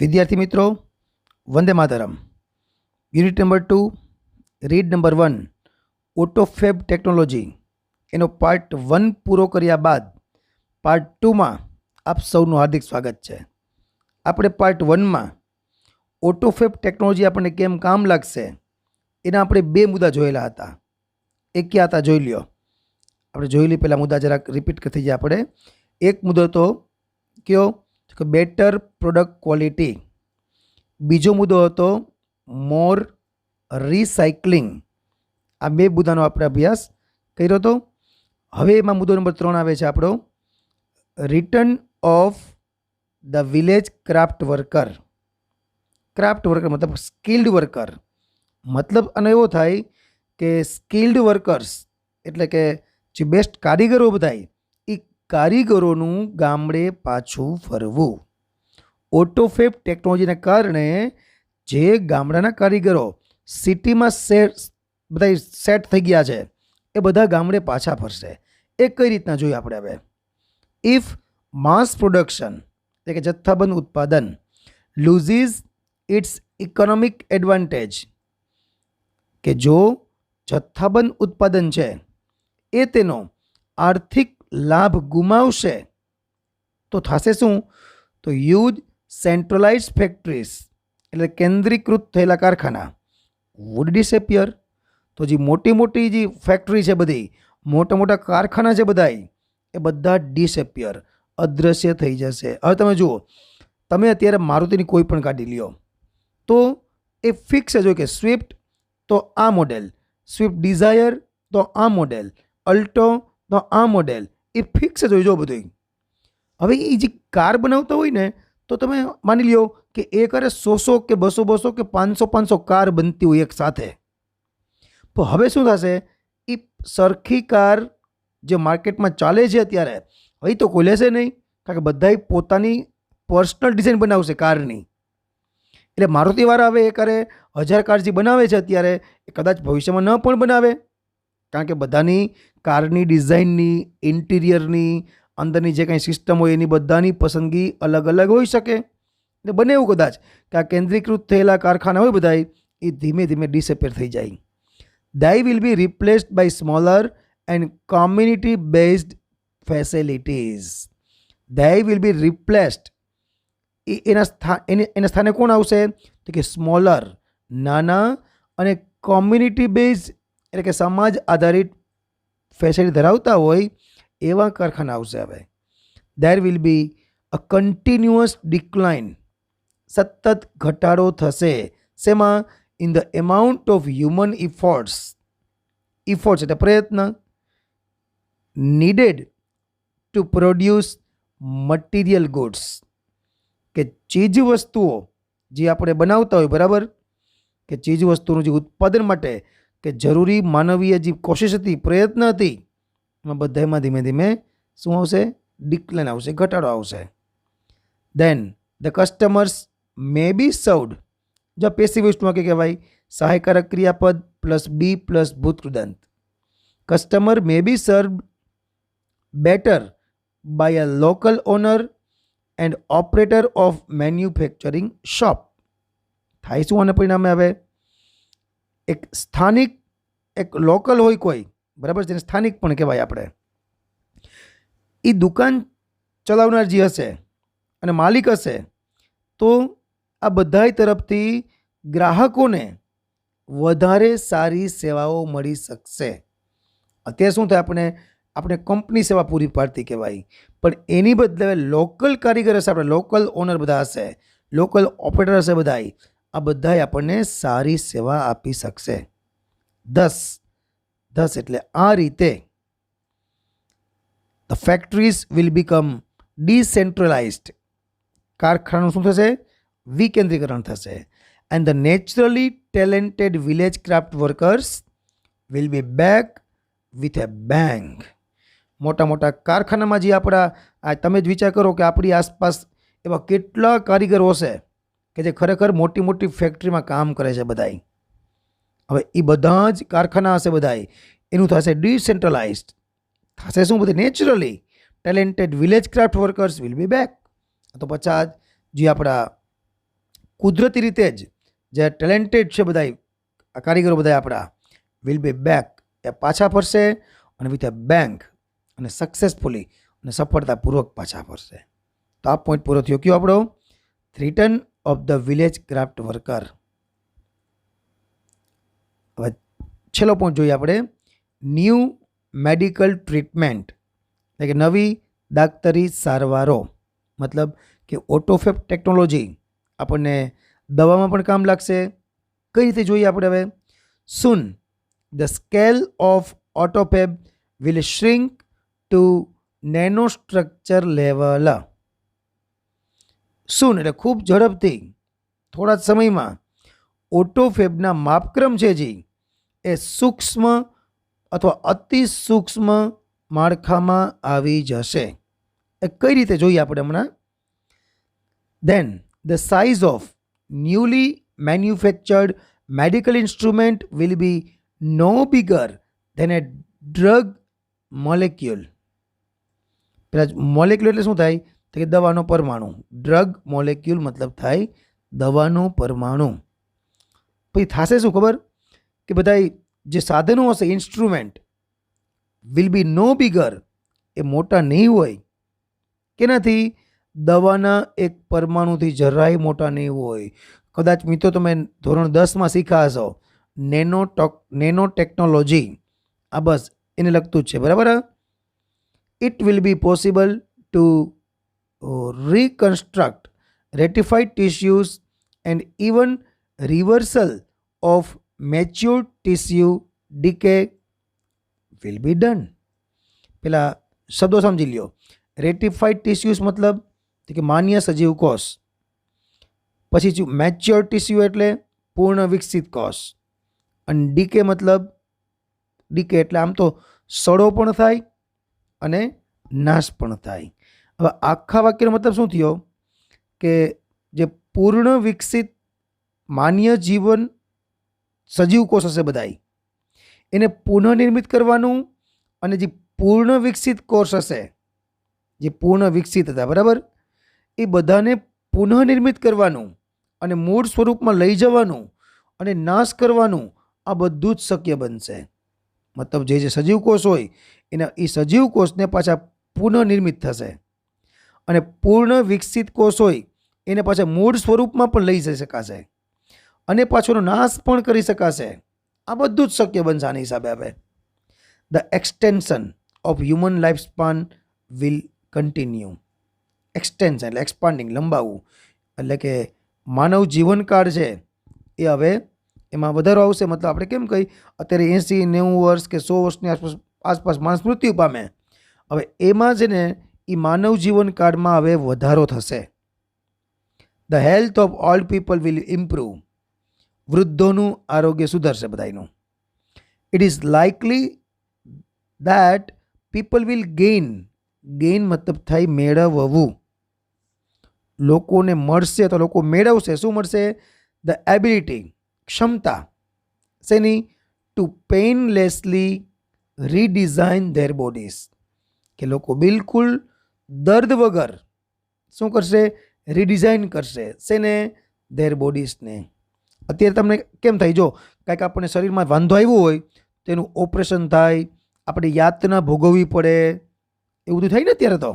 विद्यार्थी मित्रों, वंदे मातरम। Unit number 2, read number 1, autofab technology एनो पार्ट 1 पूरो कर्या बाद पार्ट 2 में आप सौનું हार्दिक स्वागत है। આપણે પાર્ટ 1 માં ઓટોફેબ ટેકનોલોજી આપણને કેમ કામ લાગશે એના આપણે બે મુદ્દા જોયેલા હતા। એક ક્યાં હતા જોઈ લ્યો। આપણે જોઈ લી પહેલા મુદ્દા જરાક રિપીટ કરી જાય આપણે। એક મુદ્દો તો કયો કે બેટર પ્રોડક્ટ ક્વોલિટી, બીજો મુદ્દો હતો મોર રિસાયકલિંગ। આ બે મુદ્દાનો આપણે અભ્યાસ કર્યો હતો। હવે એમાં મુદ્દો નંબર 3 આવે છે આપણો return of the village craft worker. Craft worker मतलब સ્કિલ્ડ વર્કર। मतलब આનો એવો થાય કે સ્કિલ્ડ વર્કર્સ એટલે કે જે બેસ્ટ કારીગરો બધાય એ કારીગરોનું ગામડે પાછું ફરવું। ઓટોફેબ ટેકનોલોજીને કારણે જે ગામડાના કારીગરો સિટીમાં બધા સેટ થઈ ગયા છે એ બધા ગામડે પાછા ફરશે। એ કઈ રીતના જોઈએ આપણે હવે। ઇફ માસ પ્રોડક્શન એટલે કે જથ્થાબંધ ઉત્પાદન લૂઝીઝ ઇટ્સ ઇકોનોમિક એડવાન્ટેજ, કે જો જથ્થાબંધ ઉત્પાદન છે એ તેનો આર્થિક લાભ ગુમાવશે તો થશે શું? તો યુઝ સેન્ટ્રલાઇઝ ફેક્ટરીઝ એટલે કેન્દ્રીકૃત થયેલા કારખાના વુડ ડિસએપિયર। તો જે મોટી મોટી જે ફેક્ટરી છે બધી મોટા મોટા કારખાના છે બધા એ બધા ડિસએપિયર અદૃશ્ય થઈ જશે। હવે તમે જુઓ, તમે અત્યારે મારુતિની કોઈ પણ ગાડી લ્યો તો એ ફિક્સ જ હોય કે સ્વિફ્ટ તો આ મોડેલ, સ્વિફ્ટ ડિઝાયર તો આ મોડેલ, અલ્ટો તો આ મોડેલ, એ ફિક્સ જ હોય જો બધું। હવે એ જે કાર બનાવતા હોય ને તો તમે માની લ્યો કે એક અરે 100 કે 200 કે 500 કાર બનતી હોય એક સાથે। તો હવે શું થશે? એ સરખી કાર જે માર્કેટમાં ચાલે છે અત્યારે હવે તો કોઈ લેશે નહીં, કારણ કે બધા પોતાની પર્સનલ ડિઝાઇન બનાવશે કારની। એટલે મારુતિવાળા હવે એ કરે 1000 કાર જે બનાવે છે અત્યારે એ કદાચ ભવિષ્યમાં ન પણ બનાવે, કારણ કે બધાની કારની ડિઝાઇનની, ઇન્ટિરિયરની, અંદરની જે કંઈ સિસ્ટમ હોય એની બધાની પસંદગી અલગ અલગ હોઈ શકે। એટલે બને એવું કદાચ કે આ કેન્દ્રીકૃત થયેલા કારખાના હોય બધા એ ધીમે ધીમે ડિસએપિયર થઈ જાય। they will be replaced by smaller and community based facilities. they will be replaced એના સ્થાને કોણ આવશે? તો કે સ્મોલર નાના અને કોમ્યુનિટી બેઝ એટલે કે સમાજ આધારિત ફેસિલિટી ધરાવતા હોય એવા કારખાના આવશે। હવે there will be a continuous decline, સતત ઘટાડો થશે શેમાં? in the amount of human efforts એટલે પ્રયત્ન needed to produce material goods, કે ચીજ વસ્તુઓ જે આપણે બનાવતા હોય બરાબર, કે ચીજ વસ્તુનું જે ઉત્પાદન માટે કે જરૂરી માનવીય જે કોશિશ હતી, પ્રયત્ન હતી, એમાં બધામાં ધીમે ધીમે શું આવશે? ડિક્લાઇન આવશે, ઘટાડો આવશે। દેન ધ કસ્ટમર્સ મે બી સર્વડ, જો પેસિવ વસ્તુમાં કે કહેવાય સહાયકારક ક્રિયાપદ પ્લસ બી પ્લસ ભૂતકૃદંત, customer may be served better by a local owner and operator of manufacturing shop. થાય શું આના પરિણામે? હવે એક સ્થાનિક, એક લોકલ હોય કોઈ બરાબર, જેને સ્થાનિક પણ કહેવાય આપણે, એ દુકાન ચલાવનાર જે હશે અને માલિક હશે તો આ બધાય તરફથી ગ્રાહકોને વધારે સારી સેવાઓ મળી શકશે। અત્યારે શું થાય? આપણે કંપની સેવા પૂરી પાડતી કહેવાય, પણ એની બદલે લોકલ કારીગર હશે, આપણે લોકલ ઓનર બધા હશે, લોકલ ઓપરેટર હશે બધાય, આ બધાય આપણને સારી સેવા આપી શકશે। દસ એટલે આ રીતે ધ ફેક્ટરીઝ વિલ બીકમ ડિસેન્ટ્રલાઇઝડ, કારખાનાનું શું થશે? વિકેન્દ્રીકરણ થશે। And the naturally talented village craft workers will be back with a bang. મોટા મોટા કારખાનામાં જે આપણા તમે જ વિચાર કરો કે આપણી આસપાસ એવા કેટલા કારીગરો હશે કે જે ખરેખર મોટી મોટી ફેક્ટરીમાં કામ કરે છે બધાય। હવે એ બધા જ કારખાના હશે બધાય, એનું થશે ડિસેન્ટ્રલાઇઝડ, થશે શું? બધું naturally talented village craft workers will be back. તો 50 જે આપણા કુદરતી રીતે જ જે ટેલેન્ટેડ છે બધા આ કારીગરો બધા આપણા વિલ બી બેક, એ પાછા ફરશે અને વિથ અ બેંક અને સક્સેસફુલી અને સફળતાપૂર્વક પાછા ફરશે. તો આ પોઈન્ટ પૂરો થયો. કયો આપણો? Return of the village craft worker. હવે છેલ્લો પોઈન્ટ જોઈએ આપણે, ન્યૂ મેડિકલ ટ્રીટમેન્ટ, એટલે કે નવી દાક્તરી સારવારો. મતલબ કે ઓટોફેબ ટેકનોલોજી આપણને દવામાં પણ કામ લાગશે. કઈ રીતે જોઈએ આપણે હવે? Soon the scale of autofab will shrink to nano structure level. Soon એટલે ખૂબ ઝડપથી, થોડા જ સમયમાં ઓટોફેબના માપક્રમ છે જી એ સૂક્ષ્મ અથવા અતિ સૂક્ષ્મ માળખામાં આવી જશે. એ કઈ રીતે જોઈએ આપણે હમણાં? Then the size of newly manufactured medical instrument will be no bigger than a drug molecule. પેલા મોલેક્યુલ એટલે શું થાય? તો કે દવાનો પરમાણુ. ડ્રગ મોલેક્યુલ મતલબ થાય દવાનો પરમાણુ. પછી થશે શું ખબર? કે બધા જે સાધનો હશે, instrument, will be no bigger, એ મોટા નહીં હોય. કેનાથી? દવાના એક પરમાણુથી જરાય મોટા નહીં હોય. કદાચ મિત્રો તમે ધોરણ 10માં શીખ્યા હશો નેનો ટેકનોલોજી. આ બસ એને લગતું જ છે, બરાબર? It will be possible to reconstruct rectified tissues and even reversal of mature tissue decay will be done. પેલા શબ્દો સમજી લ્યો. રેટિફાઈડ ટિશ્યુઝ મતલબ કે માન્ય સજીવ કોષ. પછી મેચ્યોર ટિશ્યુ એટલે પૂર્ણ વિકસિત કોષ. અને ડીકે મતલબ, ડીકે એટલે આમ તો સડો પણ થાય અને નાશ પણ થાય. હવે આખા વાક્યનો મતલબ શું થયો? કે જે પૂર્ણ વિકસિત માન્ય જીવન સજીવ કોષ હશે બધાય, એને પુનઃનિર્મિત કરવાનું, અને જે પૂર્ણ વિકસિત કોષ હશે, જે પૂર્ણ વિકસિત હતા, બરાબર, એ બધાને પુનઃનિર્મિત કરવાનું અને મૂળ સ્વરૂપમાં લઈ જવાનું અને નાશ કરવાનું, આ બધું જ શક્ય બનશે. મતલબ જે સજીવ કોષ હોય એના એ સજીવ કોષને પાછા પુનઃનિર્મિત થશે, અને પૂર્ણ વિકસિત કોષ હોય એને પાછા મૂળ સ્વરૂપમાં પણ લઈ જઈ શકાશે અને પાછોનો નાશ પણ કરી શકાશે. આ બધું જ શક્ય બનશે આની હિસાબે. હવે the extension of human life span will continue. Extension એટલે એક્સપાન્ડિંગ, લંબાવવું, એટલે કે માનવ જીવનકાળ છે એ હવે એમાં વધારો આવશે. મતલબ આપણે કેમ કહી અત્યારે 80-90 વર્ષ કે 100 વર્ષની આસપાસ માણસ મૃત્યુ પામે, હવે એમાં છે ને એ માનવ જીવનકાળમાં હવે વધારો થશે. The health of old people will improve. વૃદ્ધોનું આરોગ્ય સુધરશે બધાનું. It is likely that people will gain. Gain મતલબ થાય મેળવવું. લોકોને મળશે તો લોકો મેળવશે. શું મળશે? ધ એબિલિટી, ક્ષમતા. શેની? To painlessly redesign their bodies. કે લોકો બિલકુલ દર્દ વગર શું કરશે? રીડિઝાઇન કરશે. શેને? ધેર બોડીઝને. અત્યારે તમને કેમ થાય? જો કાંઈક આપણને શરીરમાં વાંધો આવ્યો હોય તેનું ઓપરેશન થાય, આપણે યાતના ભોગવવી પડે, એવું બધું થાય ને અત્યારે. તો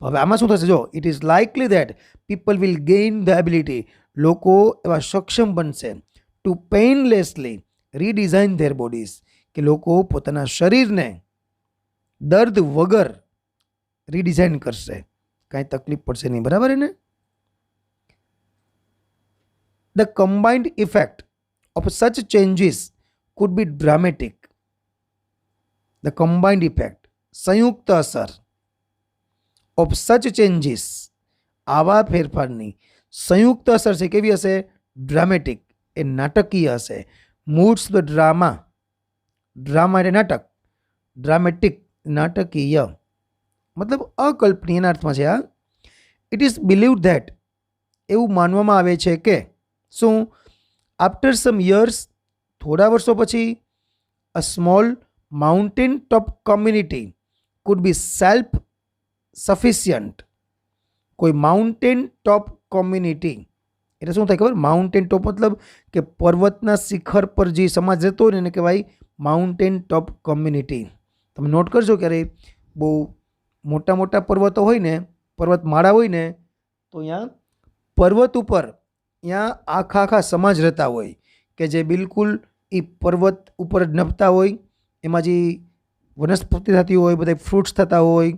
હવે આમાં શું થશે? જો it is likely that people will gain the ability. લોકો એવા સક્ષમ બનશે two painlessly redesign their bodies, કે લોકો પોતાના શરીરને દર્દ વગર રીડિઝાઇન કરશે, કાંઈ તકલીફ પડશે નહીં, બરાબર એને? The combined effect of such changes could be dramatic. The combined effect, સંયુક્ત અસર, of such changes, આવા ફેરફારની સંયુક્ત અસર છે કેવી હશે? ડ્રામેટિક, એ નાટકીય હશે. Moods the drama. ડ્રામા એટલે નાટક, ડ્રામેટિક નાટકીય, મતલબ અકલ્પનીયના અર્થમાં છે આ. ઇટ ઇઝ બિલીવ ધેટ, એવું માનવામાં આવે છે કે શું? આફ્ટર સમ યર્સ, થોડા વર્ષો પછી, અ small mountain top community food be self sufficient. કોઈ માઉન્ટેન ટોપ કોમ્યુનિટી એટલે શું થાય ખબર? માઉન્ટેન ટોપ મતલબ કે પર્વતના શિખર પર જે સમાજ રહેતો હોય ને એને કહેવાય માઉન્ટેન ટોપ કમ્યુનિટી. તમે નોટ કરજો ક્યારે બહુ મોટા મોટા પર્વતો હોય ને, પર્વતમાળા હોય ને, તો અહીંયા પર્વત ઉપર ત્યાં આખા આખા સમાજ રહેતા હોય કે જે બિલકુલ એ પર્વત ઉપર જ નભતા હોય. એમાં જે વનસ્પતિ થતી હોય, બધા ફ્રૂટ્સ થતા હોય,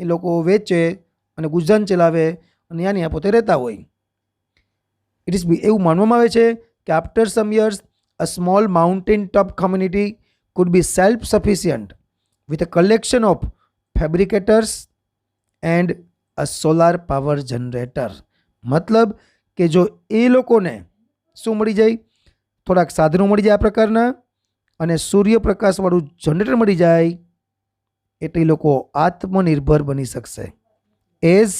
એ લોકો વેચે અને ગુજરાન ચલાવે અને ત્યાંની પોતે રહેતા હોય. ઇટ ઇઝ એવું માનવામાં આવે છે કે after some years a small mountain top community could be self sufficient with a collection of fabricators and a solar power generator. મતલબ કે જો એ લોકોને શું મળી જાય? થોડાક સાધનો મળી જાય આ પ્રકારના, અને સૂર્યપ્રકાશવાળું જનરેટર મળી જાય, એટલે એ લોકો આત્મનિર્ભર બની શકશે. As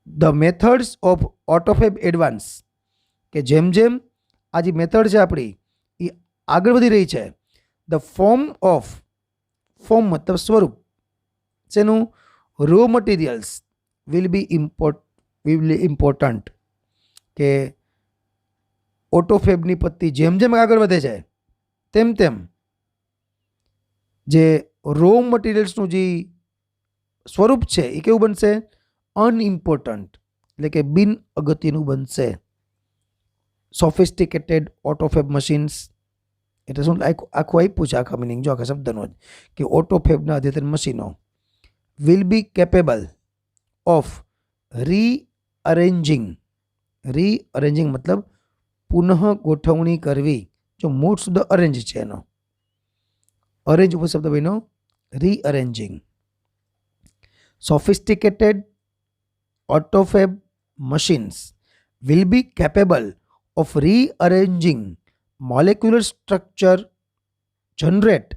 the methods of autofab advance, કે જેમ જેમ આ જે મેથડ છે આપણી એ આગળ વધી રહી છે, ધ ફોર્મ મતલબ સ્વરૂપ શેનું? Raw materials will be important. કે ઓટોફેબની પત્તી જેમ જેમ આગળ વધે છે તેમ તેમ જે રો મટીરિયલ્સનું જે સ્વરૂપ છે એ કેવું બનશે? અનઇમ્પોર્ટન્ટ, એટલે કે બિન અગત્યનું બનશે. સોફિસ્ટિકેટેડ ઓટોફેબ મશીન્સ એટલે શું? આખું આપ્યું છે આખા મિનિંગ જો આખા શબ્દનો જ, કે ઓટોફેબના અદ્યતન મશીનો વિલ બી કેપેબલ ઓફ રીઅરેન્જિંગ મતલબ પુનઃ ગોઠવણી કરવી. જો મૂળ શબ્દ અરેન્જ છે એનો, અરેન્જ ઉપર શબ્દ બન્યો rearranging. Sophisticated autofab machines will be capable of rearranging molecular structure, generate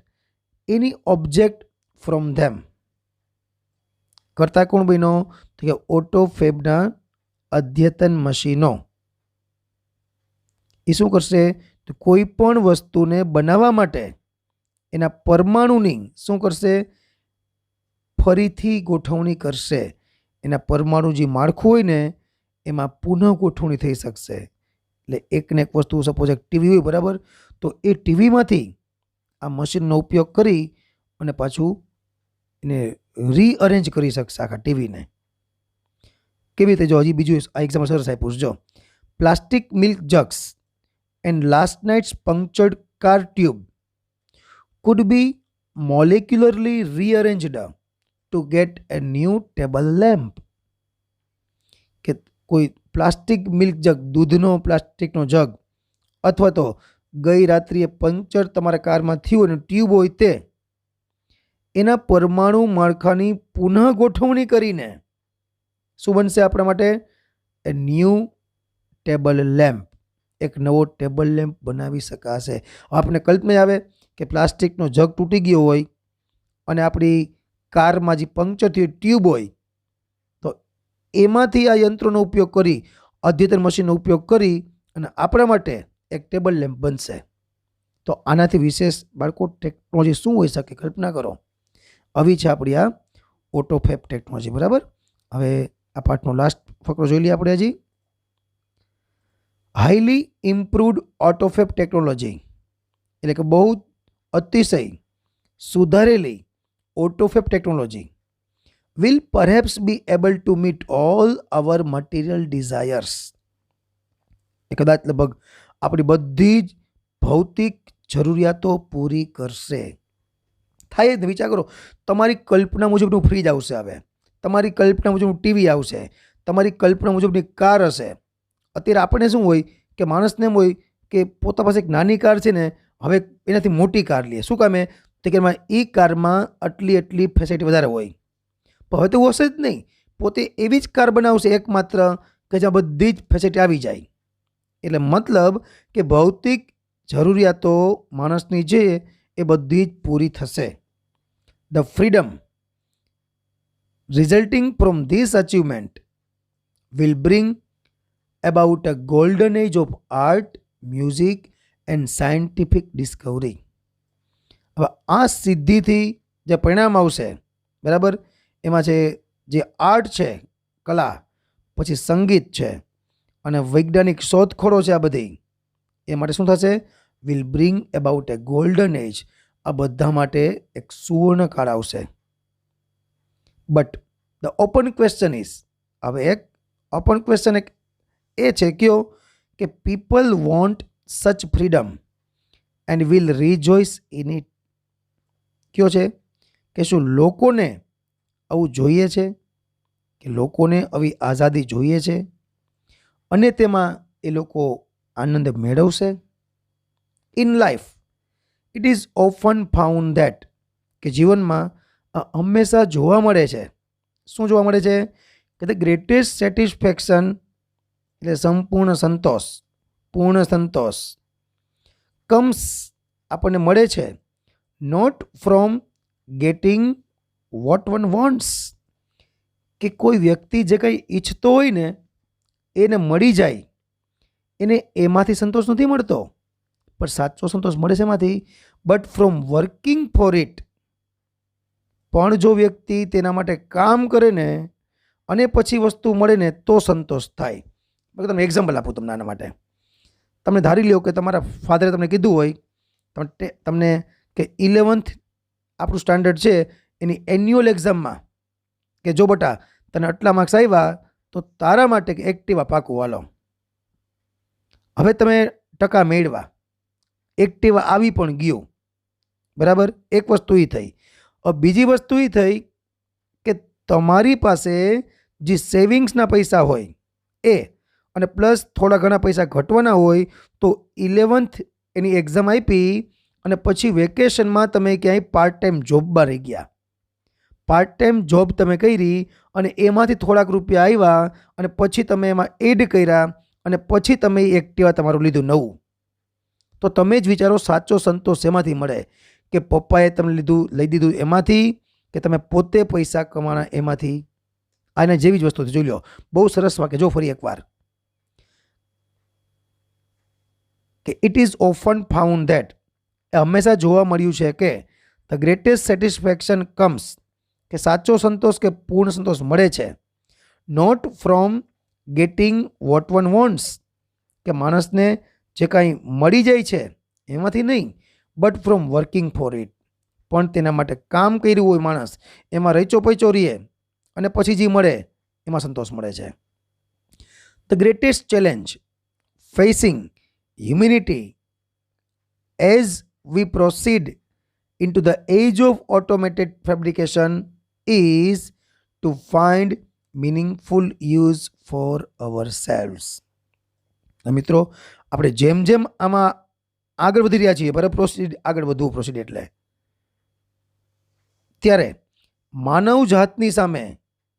any object from them. કરતા કોણ બન્યો? તો કે ઓટોફેબના અદ્યતન મશીનો એ શું કરશે? તો કોઈ પણ વસ્તુને બનાવવા માટે એના પરમાણુની શું કરશે? ફરીથી ગોઠવણી કરશે. એના પરમાણુ જે માળખું હોય ને એમાં પુનઃ ગોઠવણી થઈ શકશે. એટલે એકને એક વસ્તુ, સપોઝ એક ટીવી હોય, બરાબર, તો એ ટીવીમાંથી આ મશીનનો ઉપયોગ કરી અને પાછું એને રીઅરેન્જ કરી શકશે આખા ટીવીને. કેવી રીતે? જો હજી બીજું આ એક્ઝામ્પલ સરસ આપ્યું છે. જો plastic milk jugs and last night's punctured car tube could be molecularly rearranged to get a new table lamp. કે કોઈ પ્લાસ્ટિક મિલ્ક જગ, દૂધનો પ્લાસ્ટિકનો જગ, અથવા તો ગઈ રાત્રિએ પંક્ચર તમારા કારમાં થયું અને ટ્યુબ હોય તે, એના પરમાણુ માળખાની પુનઃ ગોઠવણી કરીને શું બનશે આપણા માટે? એ ન્યૂ ટેબલ લેમ્પ. એક નવો ટેબલ લેમ્પ બનાવી શકાશે. આપણે કલ્પના આવે કે પ્લાસ્ટિકનો જગ તૂટી ગયો હોય અને આપણી કારમાં જે પંક્ચર થયું ટ્યુબ હોય, તો એમાંથી આ યંત્રોનો ઉપયોગ કરી, અદ્યતન મશીનનો ઉપયોગ કરી અને આપણા માટે એક ટેબલ લેમ્પ બનશે. તો આનાથી વિશેષ બાળકો ટેકનોલોજી શું હોઈ શકે? કલ્પના કરો. આવી છે આપણી આ ઓટોફેબ ટેકનોલોજી. બરાબર, હવે આ પાઠનો લાસ્ટ ફકરો જોઈ લઈએ આપણે. હજી હાઈલી ઇમ્પ્રુવડ ઓટોફેબ ટેકનોલોજી એટલે કે બહુ અતિશય સુધારેલી ઓટોફેબ technology will perhaps be able to meet all our material desires. એ કદાચ લગભગ આપણી બધી જ ભૌતિક જરૂરિયાતો પૂરી કરશે. થાય જ ને? વિચાર કરો, તમારી કલ્પના મુજબનું ફ્રીજ આવશે, હવે તમારી કલ્પના મુજબનું ટીવી આવશે, તમારી કલ્પના મુજબની કાર હશે. અત્યારે આપણે શું હોય કે માણસને એમ હોય કે પોતા પાસે એક નાની કાર છે ને, હવે એનાથી મોટી કાર લઈએ. શું કામે? તો કે એ કારમાં આટલી ફેસિલિટી વધારે હોય. પણ હવે તો એવું હશે જ નહીં. પોતે એવી જ કાર બનાવશે એકમાત્ર કે જ્યાં બધી જ ફેસિલિટી આવી જાય. એટલે મતલબ કે ભૌતિક જરૂરિયાતો માણસની છે એ બધી જ પૂરી થશે. The freedom resulting from this achievement will bring about a golden age of art, music and scientific discovery. હવે આ સિદ્ધિથી જે પરિણામ આવશે, બરાબર, એમાં છે જે આર્ટ છે, કલા, પછી સંગીત છે અને વૈજ્ઞાનિક શોધખોળો છે આ બધી, એ માટે શું થશે? Will bring about a golden age. આ બધા માટે એક સુવર્ણકાળ આવશે. But the open question is, હવે એક ઓપન ક્વેશ્ચન એક એ છે કયો કે people want such freedom and will rejoice in it. કયો છે કે શું લોકોને આવું જોઈએ છે, કે લોકોને આવી આઝાદી જોઈએ છે અને તેમાં એ લોકો આનંદ મેળવશે? In life it is often found that, કે જીવનમાં આ હંમેશા જોવા મળે છે. શું જોવા મળે છે? કે ધ ગ્રેટેસ્ટ સેટિસ્ફેક્શન, એટલે સંપૂર્ણ સંતોષ, પૂર્ણ સંતોષ, કમ્સ આપણને મળે છે not from getting what one wants, કે કોઈ વ્યક્તિ જે કંઈ ઈચ્છતો હોય ને એને મળી જાય, એને એમાંથી સંતોષ નથી મળતો, પણ સાચો સંતોષ મળે છે એમાંથી. But from working for it, પણ જો વ્યક્તિ તેના માટે કામ કરે ને અને પછી વસ્તુ મળે ને તો સંતોષ થાય. મેં તમને એક્ઝામ્પલ આપું તમને આના માટે. તમે ધારી લો કે તમારા ફાધરે તમને કીધું હોય તમને કે 11th આપણું સ્ટાન્ડર્ડ છે એની એન્યુઅલ એક્ઝામમાં કે જો બટા તને આટલા માર્ક્સ આવ્યા તો તારા માટે એક્ટિવા પાકું હાલો. હવે તમે ટકા મેળવા, એક્ટિવા આવી પણ ગયું, બરાબર? એક વસ્તુ એ થઈ. હવે બીજી વસ્તુ એ થઈ કે તમારી પાસે જે સેવિંગ્સના પૈસા હોય એ અને પ્લસ થોડા ઘણા પૈસા ઘટવાના હોય, તો 11th એની એક્ઝામ આપી અને પછી વેકેશનમાં તમે ક્યાંય પાર્ટ ટાઈમ જોબમાં રહી ગયા. પાર્ટ ટાઈમ જોબ તમે કરી અને એમાંથી થોડાક રૂપિયા આવ્યા અને પછી તમે એમાં એડ કર્યા અને પછી તમે એક્ટિવા તમારું લીધું નવું. તો તમે જ વિચારો સાચો સંતોષ એમાંથી મળે, કે પપ્પાએ તમને લઈ દીધું એમાંથી, કે તમે પોતે પૈસા કમાણા એમાંથી? આના જેવી જ વસ્તુ જોઈ લો. બહુ સરસ વાક્ય, જો ફરી એકવાર, કે it is often found that, એ હંમેશા જોવા મળ્યું છે કે ધ ગ્રેટેસ્ટ સેટિસ્ફેક્શન કમ્સ, કે સાચો સંતોષ કે પૂર્ણ સંતોષ મળે છે not from getting what one wants, કે માણસને જે કાંઈ મળી જાય છે એમાંથી નહીં, but from working for it, પણ તેના માટે કામ કર્યું હોય માણસ, એમાં રહીચો પૈચો રહીએ અને પછી જે મળે એમાં સંતોષ મળે છે. The greatest challenge facing humanity as we proceed into the age of automated fabrication is to find meaningful use for ourselves. મિત્રો, આપણે જેમ જેમ આમાં આગળ વધી રહ્યા છીએ, બરાબર, આગળ વધવું પ્રોસીડ એટલે, ત્યારે માનવ જાતની સામે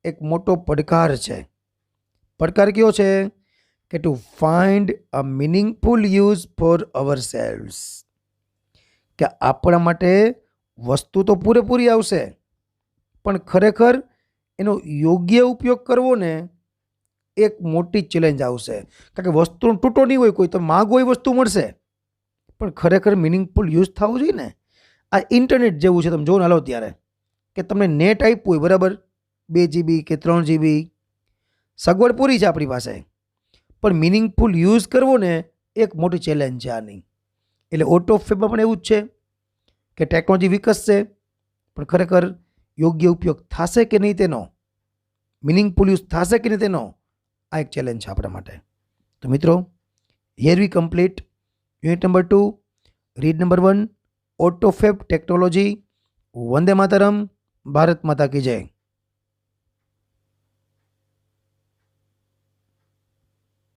એક મોટો પડકાર છે. પડકાર કયો છે? કે to find a meaningful use for ourselves, કે આપણા માટે વસ્તુ તો પૂરેપૂરી આવશે પણ ખરેખર એનો યોગ્ય ઉપયોગ કરવો ને એક મોટી ચેલેન્જ આવશે. કારણ કે વસ્તુનો તૂટો નહીં હોય, કોઈ તો માગો એ વસ્તુ મળશે, પણ ખરેખર મિનિંગફુલ યુઝ થવું જોઈએ ને. આ ઇન્ટરનેટ જેવું છે, તમે જો હાલો ત્યારે કે તમને નેટ આપ્યું હોય, બરાબર, 2 GB કે 3 GB, સગવડ પૂરી છે આપણી પાસે, પણ મિનિંગફુલ યુઝ કરવો ને એક મોટી ચેલેન્જ છે આની. એટલે આઉટ ઓફ ફેબમાં પણ એવું જ છે કે ટેકનોલોજી વિકસશે પણ ખરેખર યોગ્ય ઉપયોગ થશે કે નહીં તેનો, મિનિંગફુલ યુઝ થશે કે નહીં તેનો, આ એક ચેલેન્જ છે આપણા માટે. તો મિત્રો, here we complete unit number 2, read number 1, autofab technology. વંદે માતરમ. ભારત માતા કી જય.